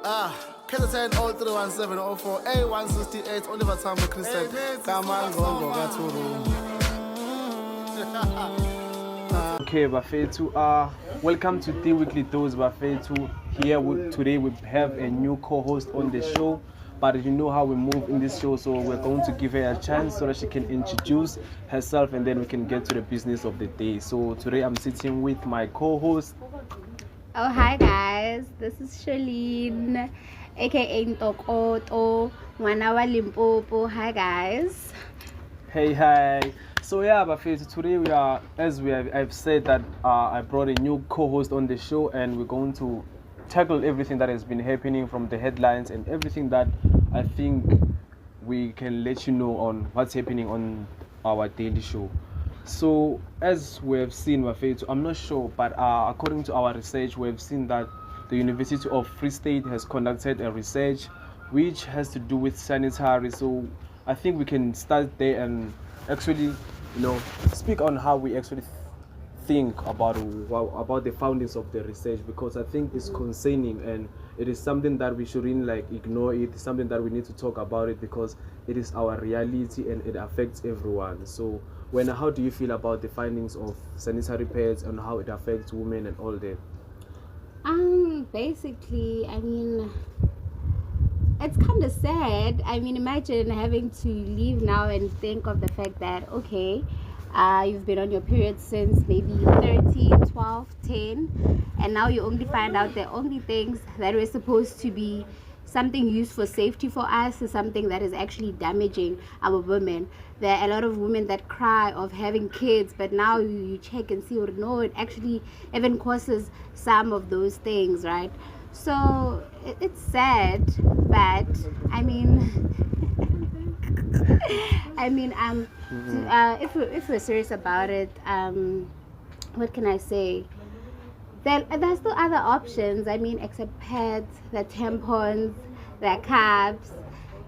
Khetha 031704 A168 Oliver Tambo Christian Kamangongo Gaturu. Okay, Bafetu, welcome to the Weekly Dose, Bafetu. Today we have a new co-host on the show, but you know how we move in this show, so we're going to give her a chance so that she can introduce herself and then we can get to the business of the day. So today I'm sitting with my co-host. Oh, hi guys, this is Charlene, aka Ntokoto, Mwanawa Limpopo. Hi guys. Hey. So yeah, Bafetu, today we are, I've said that I brought a new co-host on the show and we're going to tackle everything that has been happening from the headlines and everything that I think we can let you know on what's happening on our daily show. So as we have seen, Bafetu, I'm not sure, but according to our research, we have seen that the University of Free State has conducted a research which has to do with sanitary. So I think we can start there and actually, speak on how we actually think about the findings of the research, because I think it's concerning and it is something that we shouldn't ignore it. It's something that we need to talk about it because it is our reality and it affects everyone. So how do you feel about the findings of sanitary pads and how it affects women and all that? Basically, it's kind of sad. Imagine having to leave now and think of the fact that, okay, you've been on your period since maybe 13, 12, 10, and now you only find out the only things that were supposed to be something used for safety for us is something that is actually damaging our women. There are a lot of women that cry of having kids, but now you check and see, no, it actually even causes some of those things, right? So it's sad, but if we're serious about it, what can I say? There's still other options. Except pads, the tampons, the caps.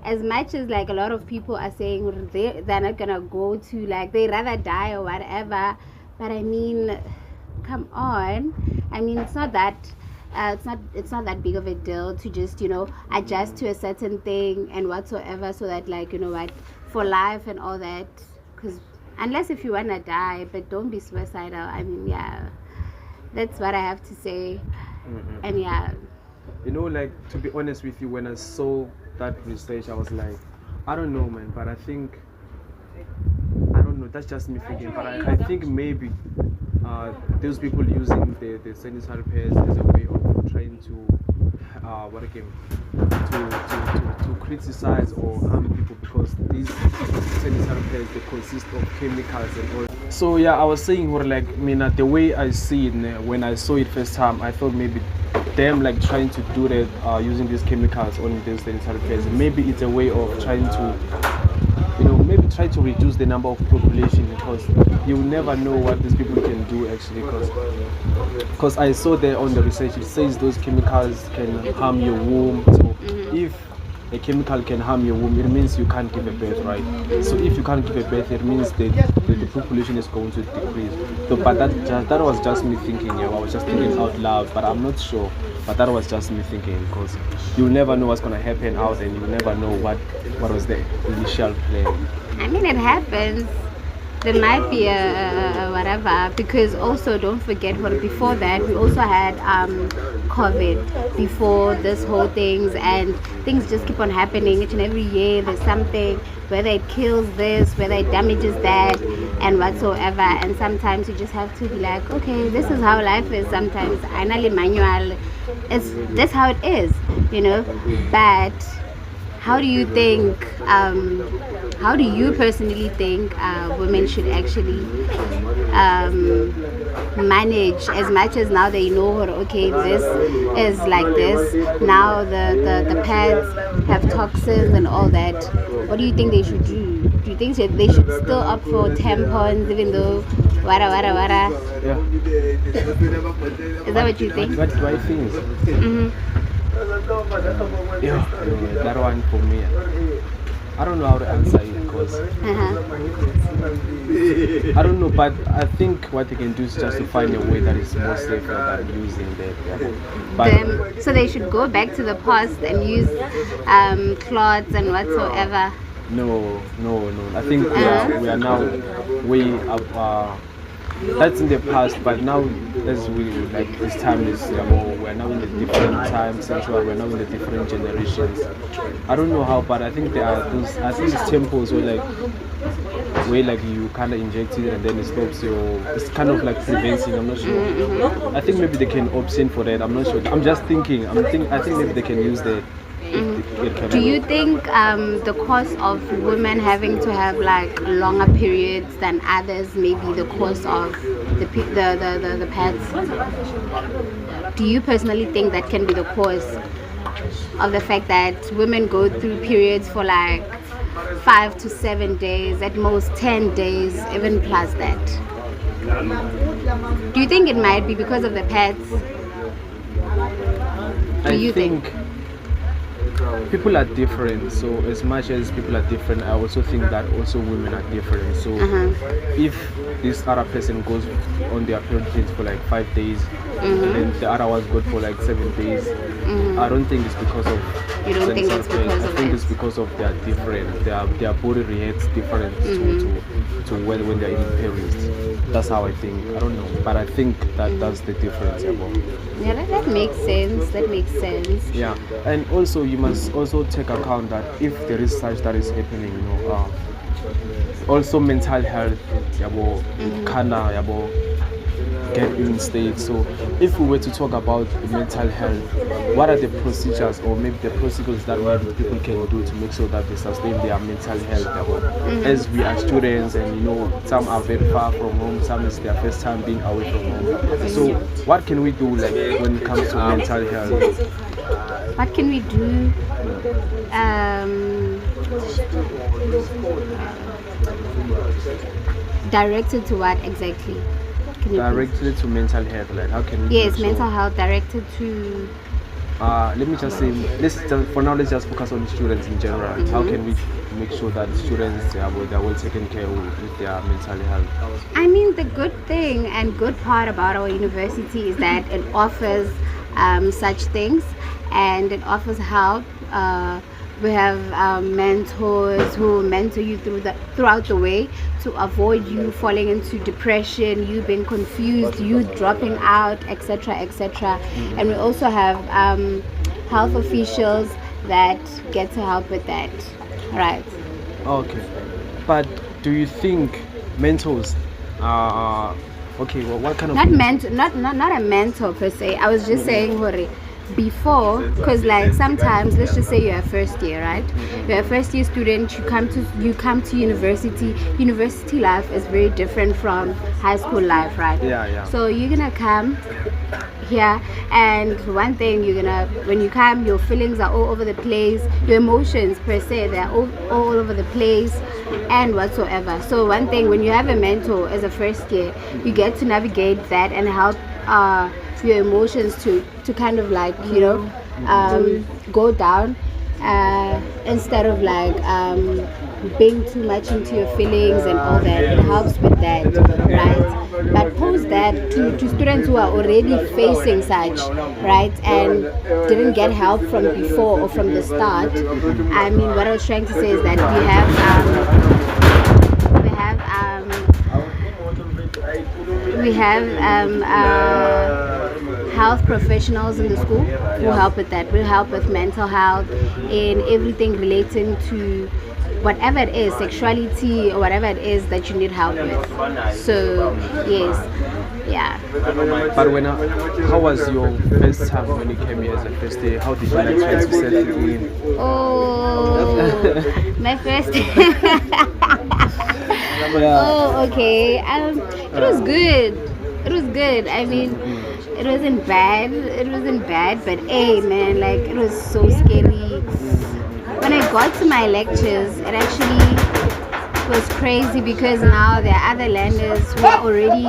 As much as a lot of people are saying they're not gonna go to they rather die or whatever, but come on. It's not that. It's not that big of a deal to just adjust to a certain thing and whatsoever, so that for life and all that. Because unless if you wanna die, but don't be suicidal. That's what I have to say. And to be honest with you, when I saw that research, I was like, I don't know, man, but I don't know, that's just me thinking, but I think maybe those people using the sanitary pads as a way of trying to criticize or harm people, because these sanitary pads, they consist of chemicals and all. So yeah, I was saying, the way I see it, when I saw it first time, I thought maybe them trying to do that using these chemicals on these sanitary pads, maybe it's a way of trying to maybe try to reduce the number of population, because you never know what these people can do actually, because I saw there on the research, it says those chemicals can harm your womb. So if a chemical can harm your womb, it means you can't give a birth, right? So if you can't give a birth, it means that the population is going to decrease. So, but that was just me thinking. I was just thinking out loud, but I'm not sure. But that was just me thinking, because you'll never know what's going to happen out, and you'll never know what was the initial plan. It happens. There might be a whatever, because also don't forget, before that we also had COVID before this whole things, and things just keep on happening each and every year. There's something, whether it kills this, whether it damages that, and whatsoever. And sometimes you just have to be like, okay, this is how life is. Sometimes anally manual, that's how it is, But how do you think? How do you personally think women should actually manage, as much as now they know, okay, this is like this. Now the pads have toxins and all that. What do you think they should do? Do you think they should still opt for tampons, even though wara? Yeah. Is that what you think? What do I think? Yeah, that one for me, I don't know how to answer it, course. Uh-huh. I don't know, but I think what they can do is just to find a way that is more safer than using that. But So they should go back to the past and use cloths and whatsoever. no. I think we are now way up. That's in the past, but now as we like this time is we're now in the different times, we're now in the different generations. I don't know how, but I think there are those. I think it's temples where like you kind of inject it and then it stops your. It's kind of like preventing. I'm not sure. I think maybe they can opt in for that. I'm not sure. I'm just thinking. I think maybe they can use that. Do you think the cause of women having to have like longer periods than others may be the cause of the pads? Do you personally think that can be the cause of the fact that women go through periods for like 5 to 7 days, at most 10 days, even plus that? Do you think it might be because of the pads? Do you think? People are different, so as much as people are different, I also think that also women are different. So if this other person goes on their period for like 5 days and then the other one's good for like 7 days, I don't think it's because of you don't think it's because I of think it? it's because of they're different. Their body reacts different to when they're in periods. That's how I think. I don't know, but I think that's the difference. Yeah, that makes sense. That makes sense. Yeah, and also you must also take account that if there is such that is happening, also mental health, get in state. So if we were to talk about the mental health, what are the procedures or maybe the procedures that people can do to make sure that they sustain their mental health? As we are students and some are very far from home, some is their first time being away from home. So what can we do like when it comes to mental health? What can we do? Directed to what exactly? Directed to mental health, like how can we? Yes, mental health directed to. Let me just say, let's just focus on students in general. How can we make sure that students are well taken care of with their mental health? I mean, the good thing and good part about our university is that it offers such things and it offers help. We have mentors who mentor you throughout the way to avoid you falling into depression, you being confused, you dropping out, etc., etc. And we also have health officials that get to help with that. Right. Okay. But do you think mentors are okay? Well, what kind of not a mentor per se. I was just saying, Hori, before, because like sometimes let's just say you're a first year, right? You're a first year student, you come to university life is very different from high school life, right? Yeah. So you're gonna come here, and one thing when you come, your feelings are all over the place, your emotions per se, they're all over the place and whatsoever. So one thing, when you have a mentor as a first year, you get to navigate that and help your emotions to kind of like go down instead of like being too much into your feelings and all that. It helps with that, right? But post that to students who are already facing such, right, and didn't get help from before or from the start. I mean, what I was trying to say is that we have health professionals in the school who help with that. Will help with mental health in everything relating to whatever it is, sexuality or whatever it is that you need help with. So yes, yeah. But how was your first time when you came here as a first day? How did you like try to settle in? Oh, my first. Oh, okay. It was good. It was good. I mean, it wasn't bad. But hey, man, like it was so scary. When I got to my lectures, it actually was crazy because now there are other learners who are already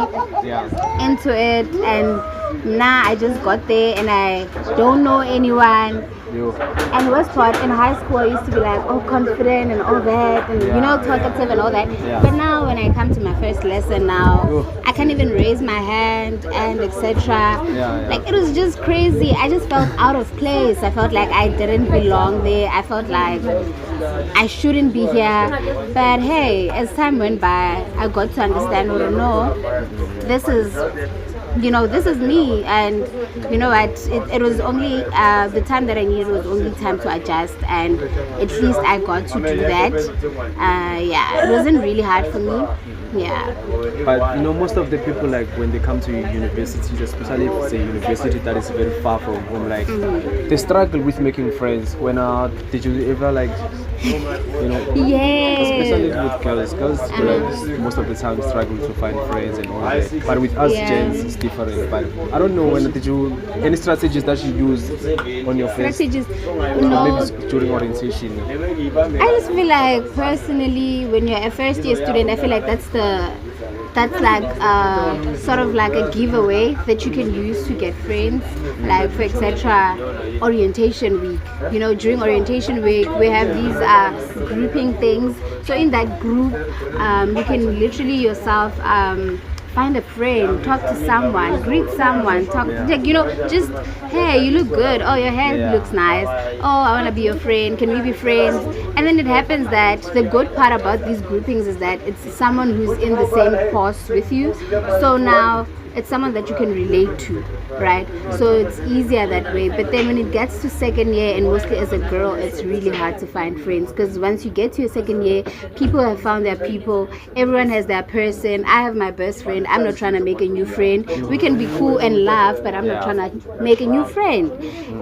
into it, and nah, I just got there and I don't know anyone. Yo. And worst part, in high school, I used to be like, oh, confident and all that, and talkative and all that. Yeah. But now, when I come to my first lesson now, Yo. I can't even raise my hand and etc. Yeah. Like, it was just crazy. I just felt out of place. I felt like I didn't belong there. I felt like I shouldn't be here. But hey, as time went by, I got to understand, oh no, this is me. And you know what, it was only the time that I needed was only time to adjust, and at least I got to do that. It wasn't really hard for me. Yeah. But you know, most of the people, like when they come to universities, especially if it's a university that is very far from home, like they struggle with making friends. When did you ever like, you know, especially Yeah. with girls like most of the time struggle to find friends and all that. But with us Yeah. gents, it's different. But I don't know, when did you any strategies that you use on your first, Strategies. or No, maybe during orientation? I just feel like personally, when you're a first year student, I feel like that's like sort of like a giveaway that you can use to get friends. Like for etc. orientation week. You know, during orientation week we have these grouping things. So in that group, you can literally yourself find a friend, talk to someone, greet someone, talk, like, you know, just, hey, you look good, oh, your hair looks nice, oh, I want to be your friend, can we be friends? And then it happens that the good part about these groupings is that it's someone who's in the same course with you, so now it's someone that you can relate to, right? So it's easier that way. But then when it gets to second year, and mostly as a girl, it's really hard to find friends, because once you get to your second year, people have found their people, everyone has their person. I have my best friend, I'm not trying to make a new friend. We can be cool and laugh, but I'm not trying to make a new friend.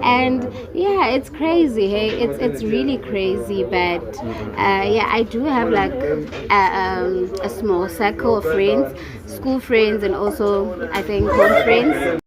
And yeah, it's crazy, hey, it's really crazy. But I do have like a small circle of friends, school friends, and also I think home friends.